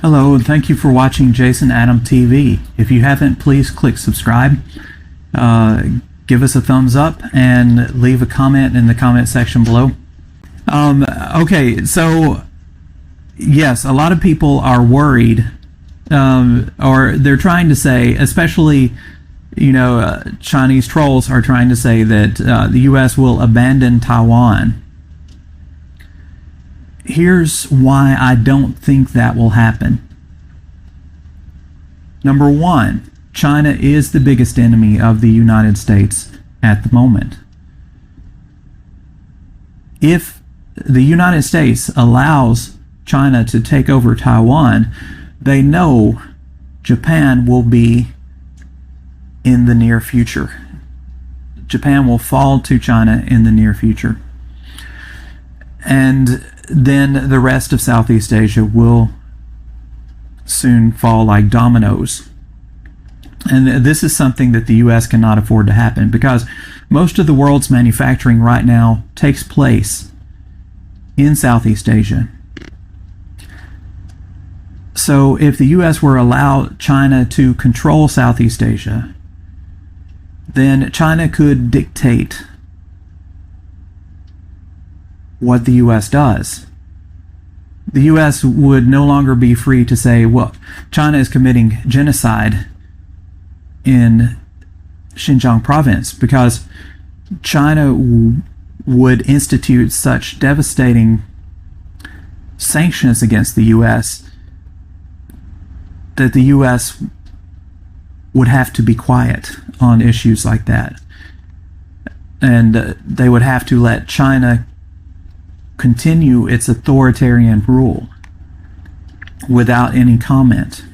Hello, and thank you for watching Jason Adam TV. If you haven't, please click subscribe, give us a thumbs up, and leave a comment in the comment section below. Okay, so yes, a lot of people are worried, or they're trying to say, especially, Chinese trolls are trying to say that the U.S. will abandon Taiwan. Here's why I don't think that will happen. Number one, China is the biggest enemy of the United States at the moment. If the United States allows China to take over Taiwan, they know Japan will be in the near future. Japan will fall to China in the near future. And then the rest of Southeast Asia will soon fall like dominoes. And this is something that the U.S. cannot afford to happen, because most of the world's manufacturing right now takes place in Southeast Asia. So if the U.S. were to allow China to control Southeast Asia, then China could dictate what the U.S. does. The U.S. would no longer be free to say, well, China is committing genocide in Xinjiang province, because China would institute such devastating sanctions against the U.S. that the U.S. would have to be quiet on issues like that. And they would have to let China continue its authoritarian rule without any comment.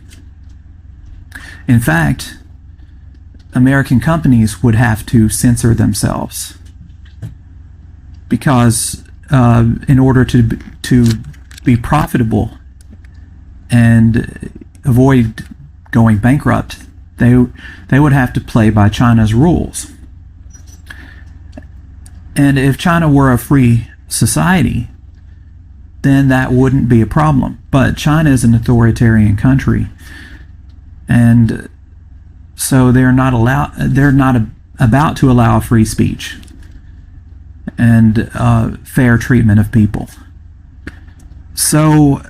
In fact, American companies would have to censor themselves, because in order to be profitable and avoid going bankrupt, they would have to play by China's rules. And if China were a free society, then that wouldn't be a problem. But China is an authoritarian country, and so they're not about to allow free speech and fair treatment of people. So,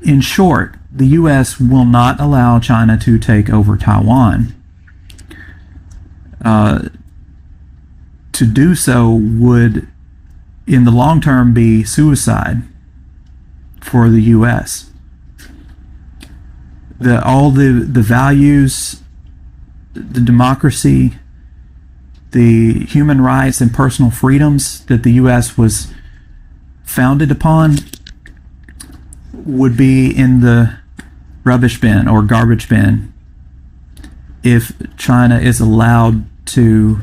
in short, the U.S. will not allow China to take over Taiwan. To do so would, in the long term, be suicide for the U.S. All the values, the democracy, the human rights and personal freedoms that the U.S. was founded upon would be in the rubbish bin or garbage bin if China is allowed to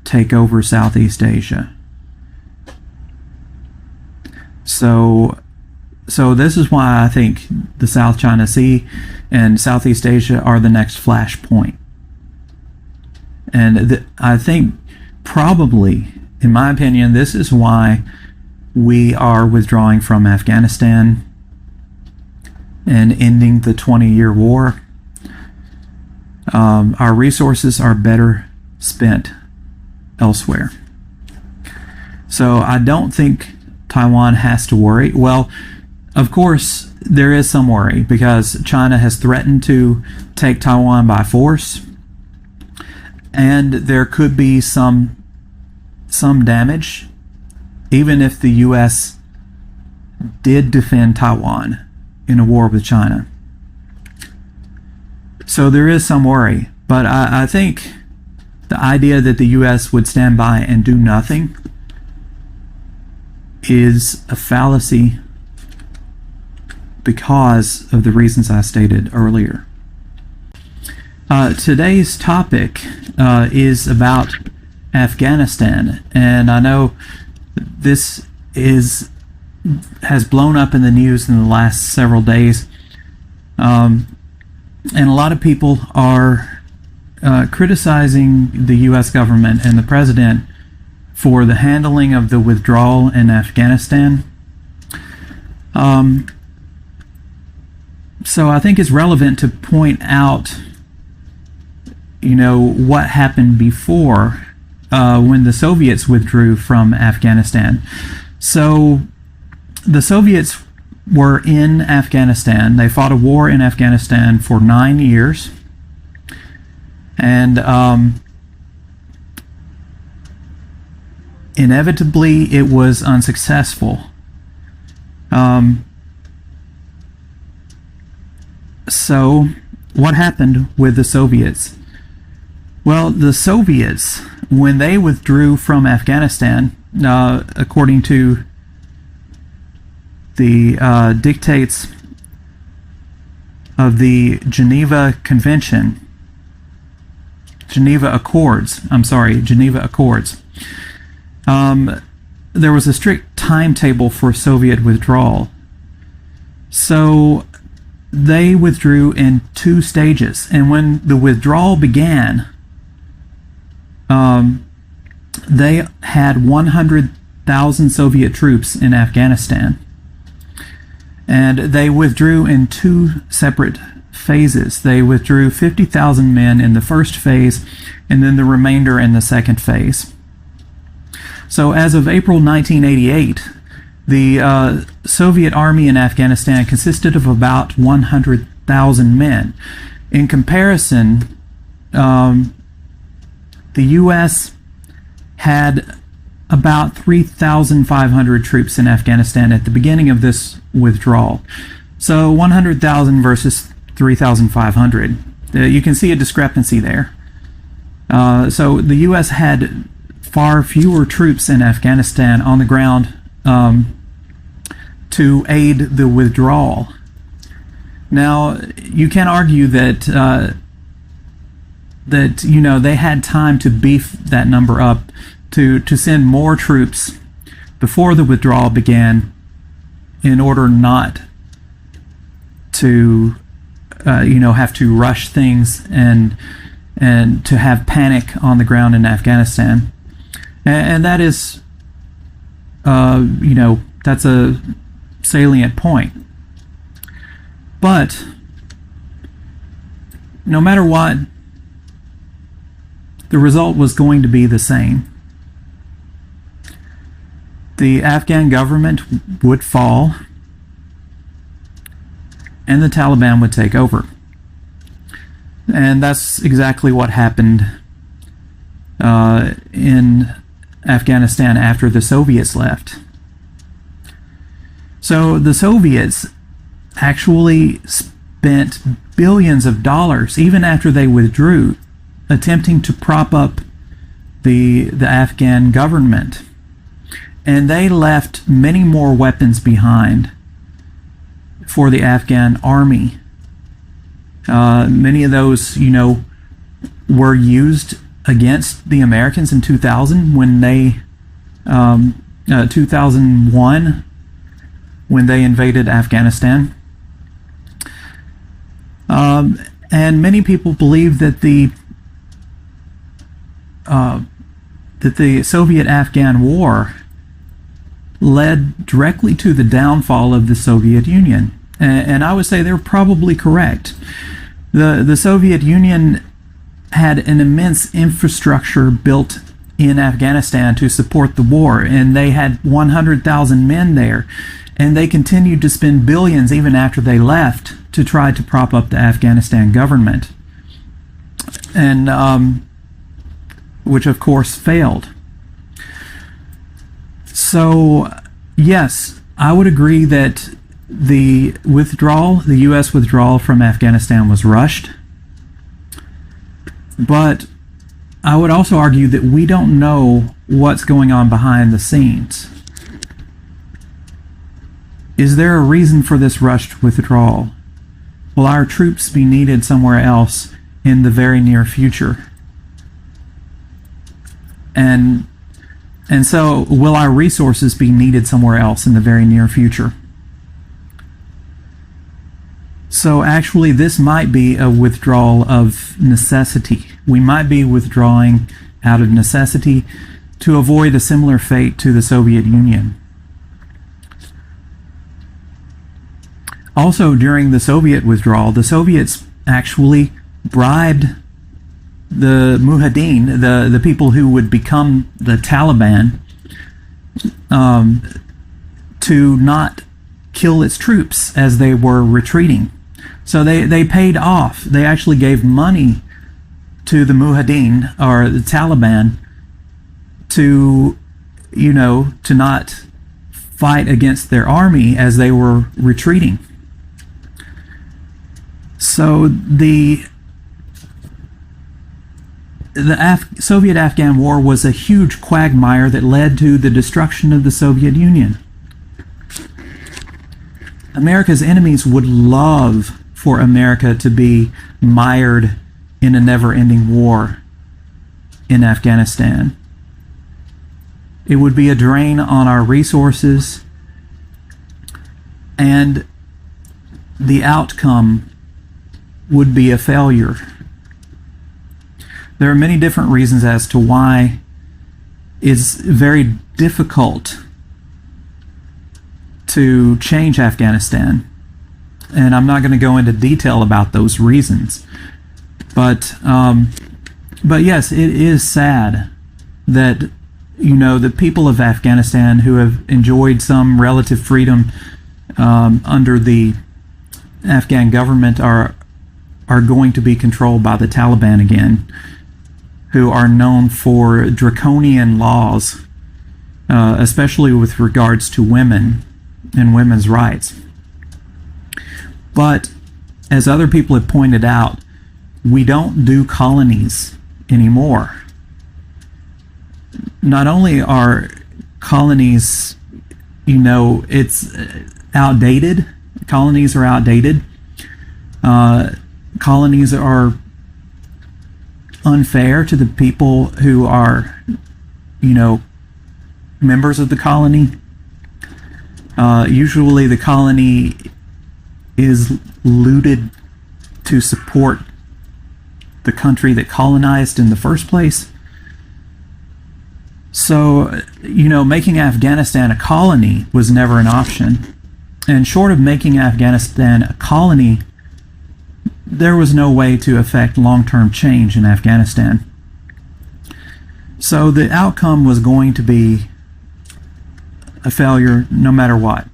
take over Southeast Asia. So this is why I think the South China Sea and Southeast Asia are the next flashpoint. And I think probably, in my opinion, this is why we are withdrawing from Afghanistan and ending the 20-year war. Our resources are better spent elsewhere. So I don't think Taiwan has to worry. Well, of course, there is some worry, because China has threatened to take Taiwan by force, and there could be some damage, even if the U.S. did defend Taiwan in a war with China. So there is some worry, but I think the idea that the U.S. would stand by and do nothing is a fallacy, because of the reasons I stated earlier. Today's topic is about Afghanistan, and I know this has blown up in the news in the last several days, and a lot of people are criticizing the U.S. government and the president for the handling of the withdrawal in Afghanistan. So I think it's relevant to point out, what happened before when the Soviets withdrew from Afghanistan. So the Soviets were in Afghanistan. They fought a war in Afghanistan for 9 years. And inevitably, it was unsuccessful. So, what happened with the Soviets? Well, the Soviets, when they withdrew from Afghanistan, according to the dictates of the Geneva Accords. There was a strict timetable for Soviet withdrawal. So they withdrew in 2 stages, and when the withdrawal began, they had 100,000 Soviet troops in Afghanistan. And they withdrew in 2 separate phases. They withdrew 50,000 men in the first phase, and then the remainder in the second phase. So as of April 1988, the Soviet army in Afghanistan consisted of about 100,000 men. In comparison, the U.S. had about 3,500 troops in Afghanistan at the beginning of this withdrawal. So 100,000 versus 3,500. You can see a discrepancy there. So the U.S. had far fewer troops in Afghanistan on the ground to aid the withdrawal. Now, you can argue that they had time to beef that number up, to send more troops before the withdrawal began, in order not to have to rush things and to have panic on the ground in Afghanistan. And that is that's a salient point. But no matter what, the result was going to be the same. The Afghan government would fall, and the Taliban would take over. And that's exactly what happened in Afghanistan after the Soviets left. So the Soviets actually spent billions of dollars, even after they withdrew, attempting to prop up the Afghan government. And they left many more weapons behind for the Afghan army. Many of those, were used against the Americans in 2000 when they, 2001, when they invaded Afghanistan. And many people believe that the Soviet-Afghan War led directly to the downfall of the Soviet Union. And I would say they're probably correct. The Soviet Union had an immense infrastructure built in Afghanistan to support the war, and they had 100,000 men there, and they continued to spend billions even after they left to try to prop up the Afghanistan government, and which of course failed. So yes, I would agree that the U.S. withdrawal from Afghanistan was rushed. But I would also argue that we don't know what's going on behind the scenes. Is there a reason for this rushed withdrawal? Will our troops be needed somewhere else in the very near future? And so will our resources be needed somewhere else in the very near future? So actually, this might be a withdrawal of necessity. We might be withdrawing out of necessity to avoid a similar fate to the Soviet Union. Also, during the Soviet withdrawal, the Soviets actually bribed the Mujahideen, the people who would become the Taliban, to not kill its troops as they were retreating. So they paid off. They actually gave money to the Mujahideen, or the Taliban, to not fight against their army as they were retreating. So the Soviet-Afghan War was a huge quagmire that led to the destruction of the Soviet Union. America's enemies would love for America to be mired in a never-ending war in Afghanistan. It would be a drain on our resources, and the outcome would be a failure. There are many different reasons as to why it's very difficult to change Afghanistan, and I'm not going to go into detail about those reasons. But yes, it is sad that the people of Afghanistan who have enjoyed some relative freedom under the Afghan government are going to be controlled by the Taliban again, who are known for draconian laws, especially with regards to women and women's rights. But as other people have pointed out, we don't do colonies anymore. Not only are colonies, it's outdated. Colonies are outdated. Colonies are unfair to the people who are, members of the colony. Usually the colony is looted to support the country that colonized in the first place. So, making Afghanistan a colony was never an option. And short of making Afghanistan a colony, there was no way to affect long-term change in Afghanistan. So the outcome was going to be a failure no matter what.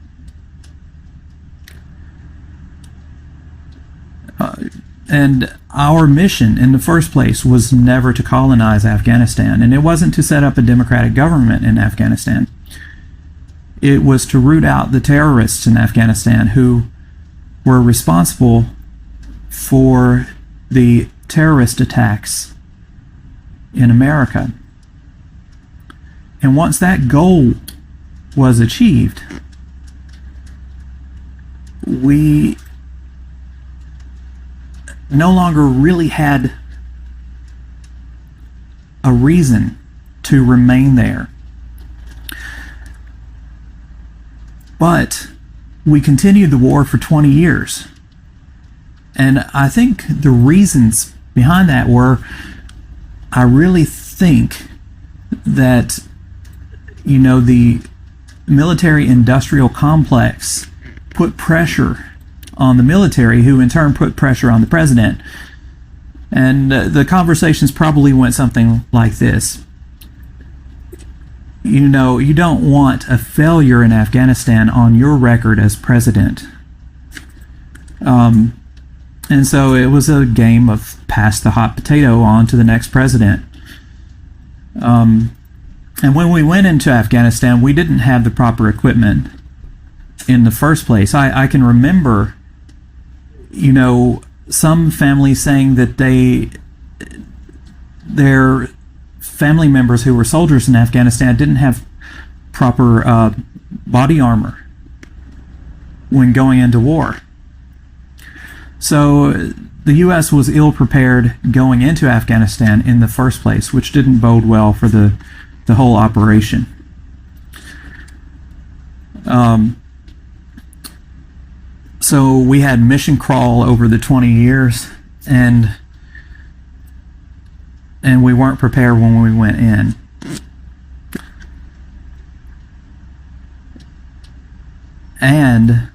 And our mission in the first place was never to colonize Afghanistan, and it wasn't to set up a democratic government in Afghanistan. It was to root out the terrorists in Afghanistan who were responsible for the terrorist attacks in America. And once that goal was achieved, we no longer really had a reason to remain there. But we continued the war for 20 years. And I think the reasons behind that were, I really think that, the military-industrial complex put pressure on the military, who in turn put pressure on the president. And the conversations probably went something like this. You don't want a failure in Afghanistan on your record as president. And so it was a game of pass the hot potato on to the next president. And when we went into Afghanistan, we didn't have the proper equipment in the first place. I can remember, some families saying that their family members who were soldiers in Afghanistan didn't have proper body armor when going into war. So the U.S. was ill-prepared going into Afghanistan in the first place, which didn't bode well for the whole operation. So we had mission crawl over the 20 years, and we weren't prepared when we went in. And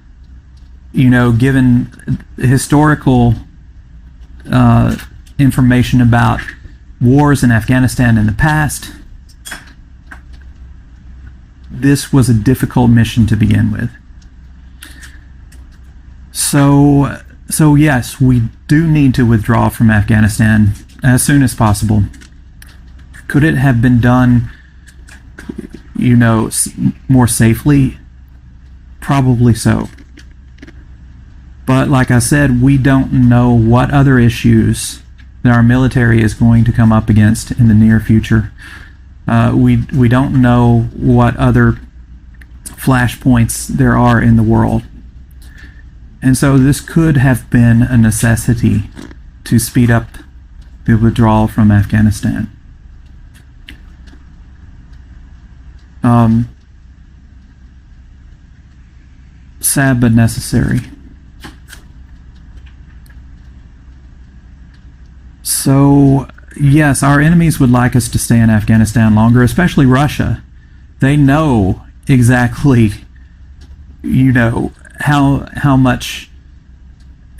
given historical information about wars in Afghanistan in the past, this was a difficult mission to begin with. So yes, we do need to withdraw from Afghanistan as soon as possible. Could it have been done, more safely? Probably so. But like I said, we don't know what other issues that our military is going to come up against in the near future. We don't know what other flashpoints there are in the world. And so this could have been a necessity to speed up the withdrawal from Afghanistan. Sad but necessary. So, yes, our enemies would like us to stay in Afghanistan longer, especially Russia. They know exactly,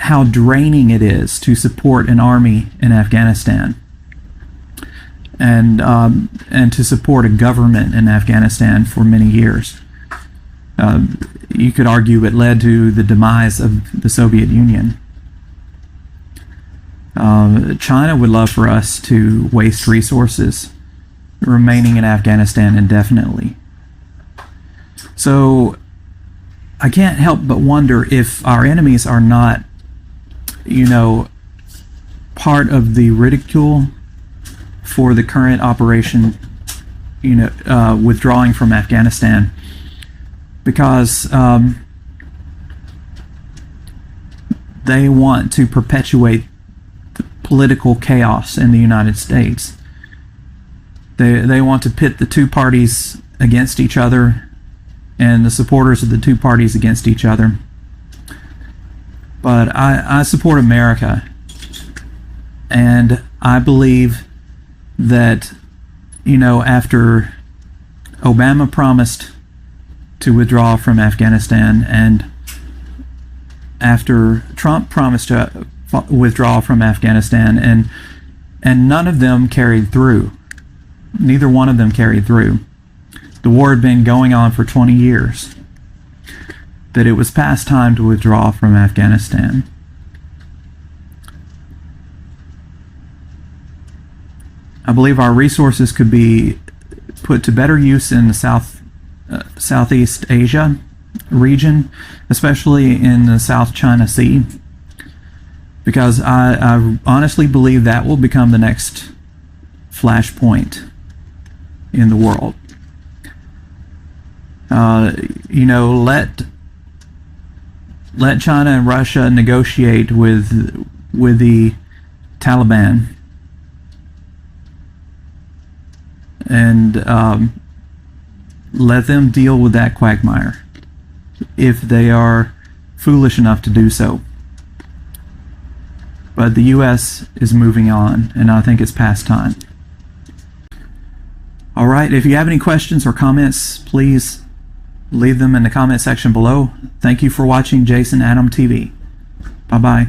how draining it is to support an army in Afghanistan, and to support a government in Afghanistan for many years. You could argue it led to the demise of the Soviet Union. China would love for us to waste resources remaining in Afghanistan indefinitely. So I can't help but wonder if our enemies are not, part of the ridicule for the current operation, withdrawing from Afghanistan, because they want to perpetuate the political chaos in the United States. They want to pit the two parties against each other and the supporters of the two parties against each other. But I support America, and I believe that, after Obama promised to withdraw from Afghanistan, and after Trump promised to withdraw from Afghanistan, and none of them carried through. Neither one of them carried through. The war had been going on for 20 years. That it was past time to withdraw from Afghanistan. I believe our resources could be put to better use in the Southeast Asia region, especially in the South China Sea, because I honestly believe that will become the next flashpoint in the world. Let China and Russia negotiate with the Taliban, and let them deal with that quagmire if they are foolish enough to do so. But the U.S. is moving on, and I think it's past time. All right, if you have any questions or comments, please leave them in the comment section below. Thank you for watching Jason Adam TV. Bye-bye.